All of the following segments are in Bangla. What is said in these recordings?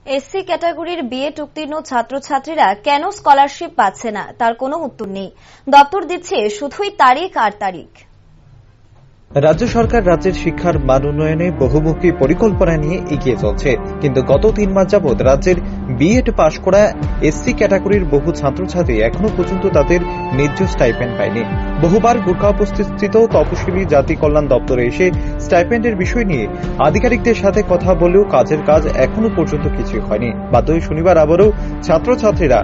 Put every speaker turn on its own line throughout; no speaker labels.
এসসি ক্যাটাগরির বিএড উত্তীর্ণ ছাত্রছাত্রীরা কেন স্কলারশিপ পাচ্ছে না তার কোনো উত্তর নেই। দপ্তর দিচ্ছে শুধুই তারিখ আর তারিখ।
রাজ্য সরকার রাজ্যের শিক্ষার মান উন্নয়নে বহুমুখী পরিকল্পনা নিয়ে এগিয়ে চলছে, কিন্তু গত 3 মাস যাবৎ রাজ্যের বিএড পাশ করা এসসি ক্যাটাগরির বহু ছাত্রছাত্রী এখনো পর্যন্ত তাদের ন্যায্য স্টাইপেন্ড পায়নি। বহুবার গোর্খা উপস্থিত তপশিলি জাতি কল্যাণ দপ্তরে এসে স্টাইপেন্ডের বিষয় নিয়ে আধিকারিকদের সাথে কথা বলেও কাজের কাজ এখনো পর্যন্ত কিছুই হয়নি। বাধ্য হয়ে শনিবার আবারও ছাত্রছাত্রীরা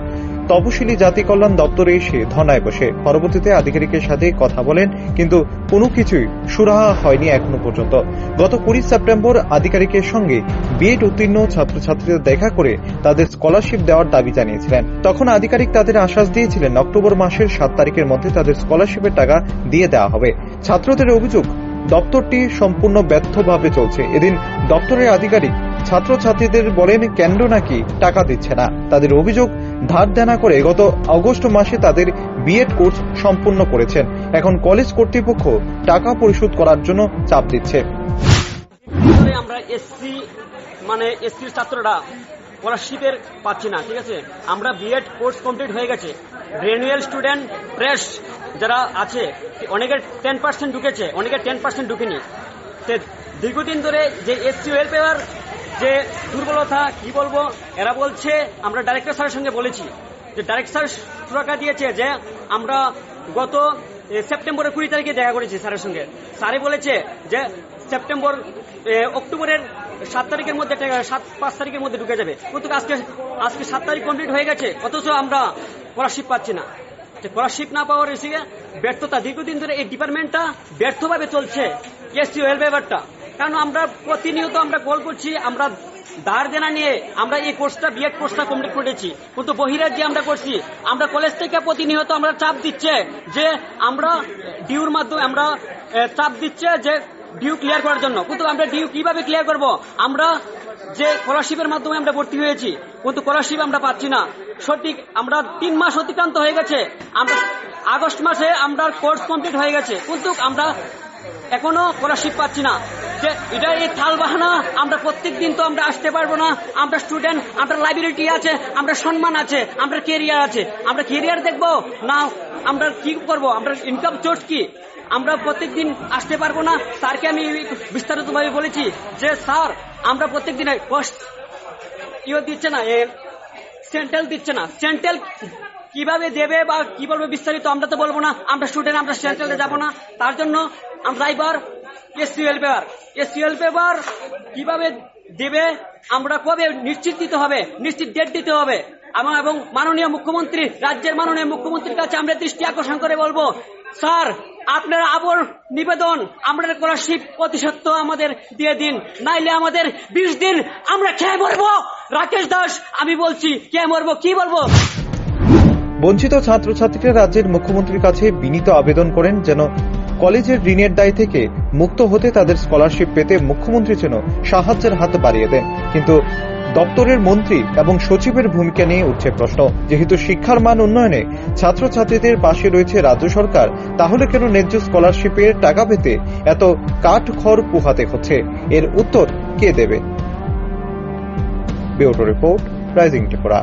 তপশিলি জাতি কল্যাণ দপ্তরে এসে ধর্নায় বসে। পরবর্তীতে আধিকারিকের সাথে কথা বলেন, কিন্তু কোনো কিছুই সুরাহা হয়নি এখনো পর্যন্ত। গত 20 সেপ্টেম্বর আধিকারিকের সঙ্গে বিএড উত্তীর্ণ ছাত্রছাত্রীরা দেখা করে তাদের স্কলারশিপ দেওয়ার দাবি জানিয়েছিলেন। তখন আধিকারিক তাদের আশ্বাস দিয়েছিলেন অক্টোবর মাসের 7 তারিখের মধ্যে তাদের স্কলারশিপের টাকা দিয়ে দেওয়া হবে। ছাত্রদের অভিযোগ, দপ্তরটি সম্পূর্ণ ব্যর্থভাবে চলছে। এদিন দপ্তরের আধিকারিক ছাত্রছাত্রীদের বলেন কেন্দ্র নাকি টাকা দিচ্ছে না। তাদের অভিযোগ, ধার দেনা করে গত আগস্ট মাসে তাদের বিএড কোর্স সম্পূর্ণ করেছেন, এখন কলেজ কর্তৃপক্ষ টাকা পরিশোধ করার জন্য চাপ দিচ্ছে।
আমরা এসসি ছাত্ররা স্কলারশিপের পাচ্ছি না, ঠিক আছে। আমরা বিএড কোর্স কমপ্লিট হয়ে গেছে, রেনুয়াল স্টুডেন্ট ফ্রেশ যারা আছে অনেকের 10% ঢুকেছে, অনেকের 10% ঢুকেনি। দীর্ঘদিন ধরে যে এসসি ওয়েলফেয়ার যে দুর্বলতা কি বলবো, এরা বলছে, আমরা ডাইরেক্টর স্যারের সঙ্গে বলেছি যে ডাইরেক্টর স্যার টাকা দিয়েছে, যে আমরা গত সেপ্টেম্বরের 20 তারিখে দেখা করেছি স্যারের সঙ্গে। স্যারে বলেছে যে অক্টোবরের 7 তারিখের মধ্যে 5 তারিখের মধ্যে ঢুকে যাবে, কিন্তু আজকে 7 তারিখ কমপ্লিট হয়ে গেছে, অথচ আমরা স্কলারশিপ পাচ্ছি না। স্কলারশিপ না পাওয়ার ব্যর্থতা, দীর্ঘদিন ধরে এই ডিপার্টমেন্টটা ব্যর্থভাবে চলছে, এসসি ওয়েলফেয়ারটা। কারণ আমরা প্রতিনিয়ত আমরা কল করছি, আমরা ধার দেনা নিয়ে আমরা এই কোর্সটা বিএড কোর্সটা কমপ্লিট করেছি, কিন্তু বহিরাজ্যে আমরা করছি। আমরা কলেজ থেকে প্রতিনিয়ত আমরা চাপ দিচ্ছে যে আমরা ডিউর মাধ্যমে আমরা চাপ দিচ্ছে যে ডিউ ক্লিয়ার করার জন্য, কিন্তু আমরা ডিউ কিভাবে ক্লিয়ার করব? আমরা যে স্কলারশিপের মাধ্যমে আমরা ভর্তি হয়েছি, কিন্তু স্কলারশিপ আমরা পাচ্ছি না। সঠিক আমরা 3 মাস অতিক্রান্ত হয়ে গেছে, আমরা আগস্ট মাসে আমরা কোর্স কমপ্লিট হয়ে গেছে, কিন্তু আমরা এখনো স্কলারশিপ পাচ্ছি না। যে এটা এই থাল বাহানা, আমরা প্রত্যেক দিন তো আমরা আসতে পারবো না। আমরা স্টুডেন্ট, আমরা লাইবিলিটি আছে, আমরা সম্মান আছে, আমরা কেরিয়ার আছে, আমরা কেরিয়ার দেখবো না আমরা কি করব? আমরা ইনকাম সোর্স কি? আমরা প্রত্যেক দিন আসতে পারবো না। স্যারকে আমি বিস্তারিতভাবে বলেছি যে স্যার আমরা প্রত্যেক দিন দিচ্ছে না, সেন্ট্রাল দিচ্ছে না। সেন্ট্রাল কিভাবে দেবে বা কি বলবে বিস্তারিত আমরা তো বলবো না। আমরা স্টুডেন্ট, আমরা সেন্ট্রালে যাবো না। তার জন্য আমরা এবার এসসি ওয়েলফেয়ার কিভাবে দেবে, আমরা কবে নিশ্চিত দিতে হবে, নিশ্চিত ডেট দিতে হবে। এবং মাননীয় মুখ্যমন্ত্রী, রাজ্যের মাননীয় মুখ্যমন্ত্রীর কাছে আমরা দৃষ্টি আকর্ষণ করে বলবো, স্যার আপনারা আবার নিবেদন, আমাদের স্কলারশিপ প্রতিশত আমাদের দিয়ে দিন, নাইলে আমাদের 20 দিন আমরা খেয়ে মরবো। রাকেশ দাস আমি বলছি, খেয়ে মরবো, কি বলবো।
বঞ্চিত ছাত্রছাত্রীরা রাজ্যের মুখ্যমন্ত্রীর কাছে বিনীত আবেদন করেন যেন কলেজের ঋণের দায় থেকে মুক্ত হতে তাদের স্কলারশিপ পেতে মুখ্যমন্ত্রী যেন সাহায্যের হাত বাড়িয়ে দেন। কিন্তু দপ্তরের মন্ত্রী এবং সচিবের ভূমিকা নিয়ে উঠছে প্রশ্ন। যেহেতু শিক্ষার মান উন্নয়নে ছাত্রছাত্রীদের পাশে রয়েছে রাজ্য সরকার, তাহলে কেন ন্যায্য স্কলারশিপের টাকা পেতে এত কাঠখড় পোহাতে হচ্ছে? এর উত্তর কে দেবে? Bureau report, rising Tripura.